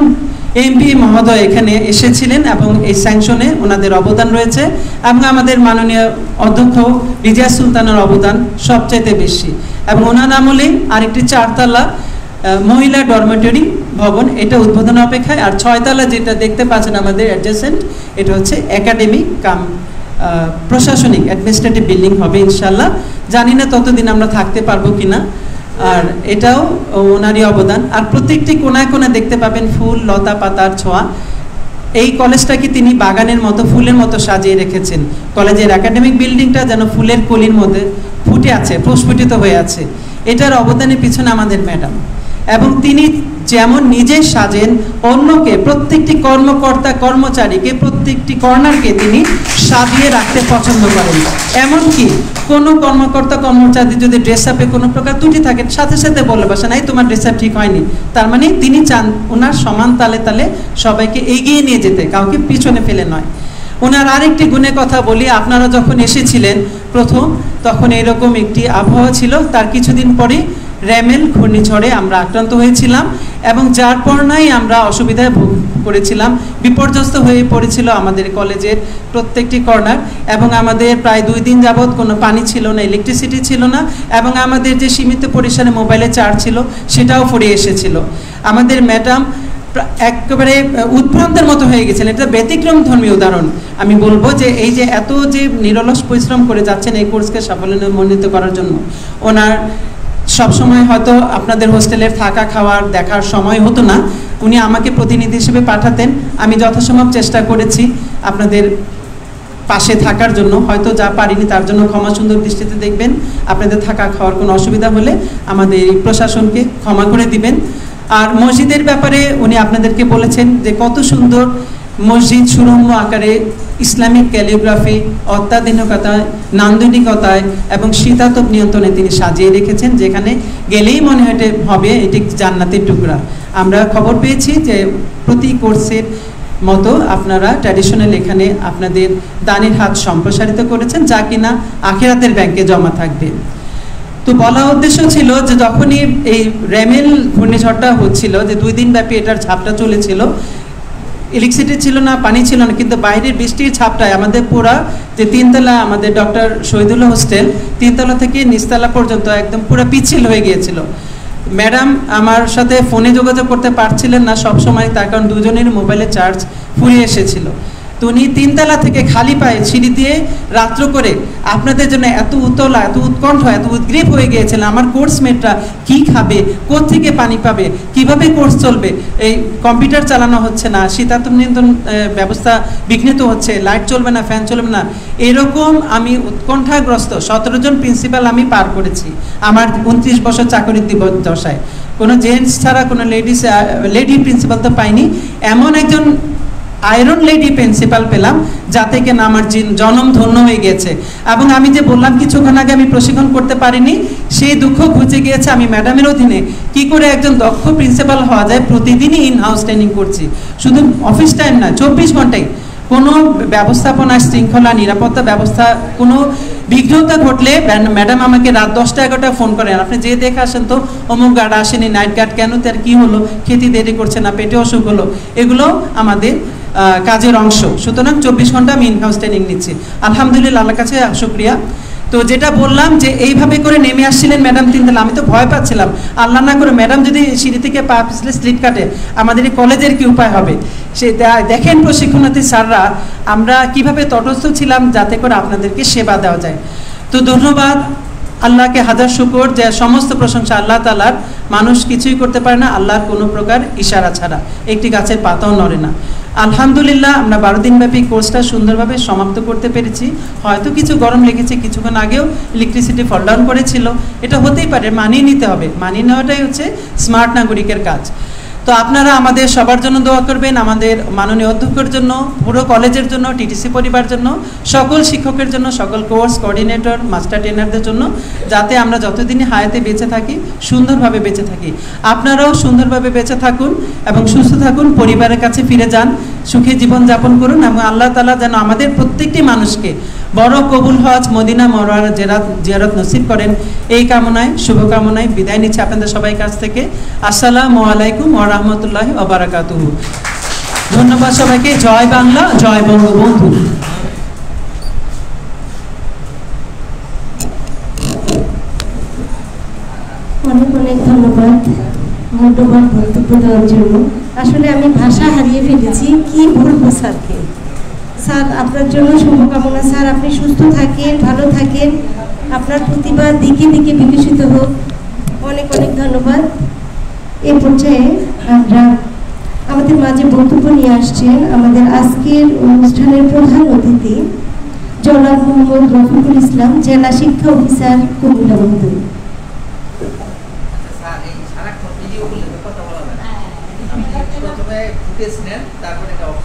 এমপি মহোদয় এখানে এসেছিলেন এবং এই স্যাংশনে ওনাদের অবদান রয়েছে, এবং আমাদের মাননীয় অধ্যক্ষ রিজিয়া সুলতানের অবদান সবচাইতে বেশি। এবং ওনার আমলে আরেকটি 4তলা মহিলা ডরমেটরি ভবন, এটা উদ্বোধন অপেক্ষায়। আর 6তলা যেটা দেখতে পাচ্ছেন আমাদের অ্যাডজেসেন্ট, এটা হচ্ছে একাডেমিক কাম প্রশাসনিক অ্যাডমিনিস্ট্রেটিভ বিল্ডিং হবে ইনশাল্লাহ। জানি না ততদিন আমরা থাকতে পারবো কিনা। আর এটাও ওনারই অবদান। আর প্রত্যেকটি কোনায় কোনায় দেখতে পাবেন ফুল, লতা পাতার ছোঁয়া। এই কলেজটাকে তিনি বাগানের মতো, ফুলের মতো সাজিয়ে রেখেছেন। কলেজের একাডেমিক বিল্ডিংটা যেন ফুলের কলির মধ্যে ফুটে আছে, প্রস্ফুটিত হয়ে আছে। এটার অবদানের পিছনে আমাদের ম্যাডাম, এবং তিনি যেমন নিজে সাজেন, অন্যকে, প্রত্যেকটি কর্মকর্তা কর্মচারীকে, প্রত্যেকটি কর্নারকে তিনি সাজিয়ে রাখতে পছন্দ করেন। এমনকি কোনো কর্মকর্তা কর্মচারী যদি ড্রেস আপে কোনো প্রকার ত্রুটি থাকে, সাথে সাথে বলে বসে নাই তোমার ড্রেস আপ ঠিক হয়নি। তার মানে তিনি চান ওনার সমান তালে তালে সবাইকে এগিয়ে নিয়ে যেতে, কাউকে পিছনে ফেলে নয়। ওনার আরেকটি গুণের কথা বলি, আপনারা যখন এসেছিলেন প্রথম, তখন এরকম একটি আবহাওয়া ছিল। তার কিছুদিন পরে রেমেল ঘূর্ণিঝড়ে আমরা আক্রান্ত হয়েছিলাম, এবং যার পরনাই আমরা অসুবিধায় ভোগ করেছিলাম। বিপর্যস্ত হয়ে পড়েছিল আমাদের কলেজের প্রত্যেকটি কর্নার, এবং আমাদের প্রায় 2 দিন যাবৎ কোনো পানি ছিল না, ইলেকট্রিসিটি ছিল না, এবং আমাদের যে সীমিত পরিসরে মোবাইলে চার্জ ছিল সেটাও ফুরিয়ে এসেছিল। আমাদের ম্যাডাম একেবারে উদ্ভ্রান্তের মতো হয়ে গেছেন। এটা ব্যতিক্রম ধর্মীয় উদাহরণ। আমি বলবো যে এই যে এত যে নিরলস পরিশ্রম করে যাচ্ছেন এই কোর্সকে সাফল্যমণ্ডিত করার জন্য, ওনার সবসময় হয়তো আপনাদের হোস্টেলের থাকা খাওয়ার দেখার সময় হতো না, উনি আমাকে প্রতিনিধি হিসেবে পাঠাতেন। আমি যথাসম্ভব চেষ্টা করেছি আপনাদের পাশে থাকার জন্য, হয়তো যা পারিনি তার জন্য ক্ষমা সুন্দর দৃষ্টিতে দেখবেন। আপনাদের থাকা খাওয়ার কোনো অসুবিধা হলে আমাদের এই প্রশাসনকে ক্ষমা করে দিবেন। আর মসজিদের ব্যাপারে উনি আপনাদেরকে বলেছেন যে কত সুন্দর মসজিদ সুরম্য আকারে ইসলামিক ক্যালিগ্রাফি, অত্যাধুনিকতায়, নান্দনিকতায় এবং শীতাতপ নিয়ন্ত্রণে তিনি সাজিয়ে রেখেছেন, যেখানে গেলেই মনে হবে এটি জান্নাতের টুকরা। আমরা খবর পেয়েছি যে প্রতি কোর্সের মতো আপনারা ট্র্যাডিশনাল এখানে আপনাদের দানের হাত সম্প্রসারিত করেছেন, যা কিনা আখিরাতের ব্যাংকে জমা থাকবে। তো বলা উদ্দেশ্য ছিল যে যখনই এই রেমেল ঘূর্ণিঝড়টা হচ্ছিল, যে 2 দিন ব্যাপী এটার ঝাপটা চলেছিল, ইলেকট্রিসিটি ছিল না, পানি ছিল না, কিন্তু বাইরের বৃষ্টির ছাপটায় আমাদের পুরা যে 3তলা আমাদের ডক্টর শহীদুল্লাহ হোস্টেল, 3তলা থেকে নিচতলা পর্যন্ত একদম পুরো পিচ্ছিল হয়ে গিয়েছিল। ম্যাডাম আমার সাথে ফোনে যোগাযোগ করতে পারছিলেন না সব সময়, তার কারণ দুজনের মোবাইলে চার্জ ফুরিয়ে এসেছিল। তো উনি 3তলা থেকে খালি পায়ে সিঁড়ি দিয়ে রাত্র করে আপনাদের জন্য এত উতলা, এত উৎকণ্ঠ, এত উদ্গ্রীব হয়ে গিয়েছিলেন আমার কোর্সমেটরা কি খাবে, কোত্থেকে পানি পাবে, কিভাবে কোর্স চলবে, এই কম্পিউটার চালানো হচ্ছে না, শীতাতপ নিয়ন্ত্রণ ব্যবস্থা বিঘ্নিত হচ্ছে, লাইট চলবে না, ফ্যান চলবে না, এরকম আমি উৎকণ্ঠাগ্রস্ত 17 জন প্রিন্সিপাল আমি পার করেছি আমার 29 বছর চাকরির দশায়। কোনো জেন্টস ছাড়া কোনো লেডি প্রিন্সিপাল তো পাইনি, এমন একজন আয়রন লেডি প্রিন্সিপাল পেলাম যাতে কিনা আমার জনম ধন্য হয়ে গেছে। এবং আমি যে বললাম কিছুক্ষণ আগে আমি প্রশিক্ষণ করতে পারিনি, সেই দুঃখ ঘুচে গিয়েছে। আমি ম্যাডামের অধীনে কি করে একজন দক্ষ প্রিন্সিপাল হওয়া যায়, প্রতিদিনই ইন হাউস ট্রেনিং করছি, শুধু অফিস টাইম না, 24 ঘন্টায়। কোনো ব্যবস্থাপনা, শৃঙ্খলা, নিরাপত্তা ব্যবস্থা কোনো বিঘ্নতা ঘটলে ম্যাডাম আমাকে রাত 10টা 11টা ফোন করেন, আপনি যে দেখে আসেন তো অমুক গার্ড আসেনি, নাইট গার্ড কেন, তার কী হলো, খেতে দেরি করছে না, পেটে অসুখ হলো, এগুলো আমাদের কাজের অংশ। সুতরাং 24 ঘন্টা আমি ইনহাউস ট্রেনিং নিচ্ছি, আলহামদুলিল্লাহ, আল্লাহর কাছে শুকরিয়া। তো যেটা বললাম যে এইভাবে করে নেমে আসছিলেন ম্যাডাম তিনতলা, আমি তো ভয় পাচ্ছিলাম, আল্লাহ না করে ম্যাডাম যদি সিঁড়ি থেকে পা পিছলে স্লিপ কাটে আমাদের এই কলেজের কি উপায় হবে। সে দেখেন প্রশিক্ষণার্থী স্যাররা আমরা কিভাবে তটস্থ ছিলাম যাতে করে আপনাদেরকে সেবা দেওয়া যায়। তো ধন্যবাদ আল্লাহকে, হাজার শুকর, যে সমস্ত প্রশংসা আল্লাহ তাআলার। মানুষ কিছুই করতে পারে না আল্লাহর কোনো প্রকার ইশারা ছাড়া, একটি গাছের পাতাও নড়ে না। আলহামদুলিল্লাহ আমরা 12 দিনব্যাপী কোর্সটা সুন্দরভাবে সমাপ্ত করতে পেরেছি। হয়তো কিছু গরম লেগেছে, কিছুক্ষণ আগেও ইলেকট্রিসিটি ফল ডাউন করেছিল, এটা হতেই পারে, মানিয়ে নিতে হবে। মানিয়ে নেওয়াটাই হচ্ছে স্মার্ট নাগরিকের কাজ। তো আপনারা আমাদের সবার জন্য দোয়া করবেন, আমাদের মাননীয় অধ্যক্ষের জন্য, পুরো কলেজের জন্য, টিটিসি পরিবার জন্য, সকল শিক্ষকের জন্য, সকল কোর্স কোঅর্ডিনেটর, মাস্টার ট্রেনারদের জন্য, যাতে আমরা যতদিনই হায়াতে বেঁচে থাকি সুন্দরভাবে বেঁচে থাকি। আপনারাও সুন্দরভাবে বেঁচে থাকুন এবং সুস্থ থাকুন, পরিবারের কাছে ফিরে যান, সুখে জীবন যাপন করুন এবং আল্লাহ তাআলা যেন আমাদের প্রত্যেকটি মানুষকে বড় কবুল হজ মদিনা মরওয়ার জিয়ারত নসিব করেন, এই কামনায় শুভকামনায় বিদায় নিচ্ছি আপনাদের সবাই কাছ থেকে। আসসালামু আলাইকুম ওয়া রাহমাতুল্লাহি ওয়া বারাকাতুহু। ধন্যবাদ সবাইকে। জয় বাংলা, জয় বঙ্গবন্ধু। অনেক অনেক ধন্যবাদ মূল্যবান বক্তব্য দেওয়ার জন্য। আসলে আমি ভাষা হারিয়ে ফেলেছি, কি বলবো স্যারকে। স্যার আপনার জন্য শুভকামনা। স্যার আপনি সুস্থ থাকেন, ভালো থাকেন, আপনার প্রতিভা দিকে দিকে বিকশিত হোক। অনেক অনেক ধন্যবাদ। এ পর্যায়ে আমরা আমাদের মাঝে বক্তব্য নিয়ে আসছেন আমাদের আজকের অনুষ্ঠানের প্রধান অতিথি জনাব মোহাম্মদ রফিকুল ইসলাম, জেলা শিক্ষা অফিসার, কুমিল্লা মহোদয়। প্রথমে ফুটেজ নেন, তারপরে এটা অফ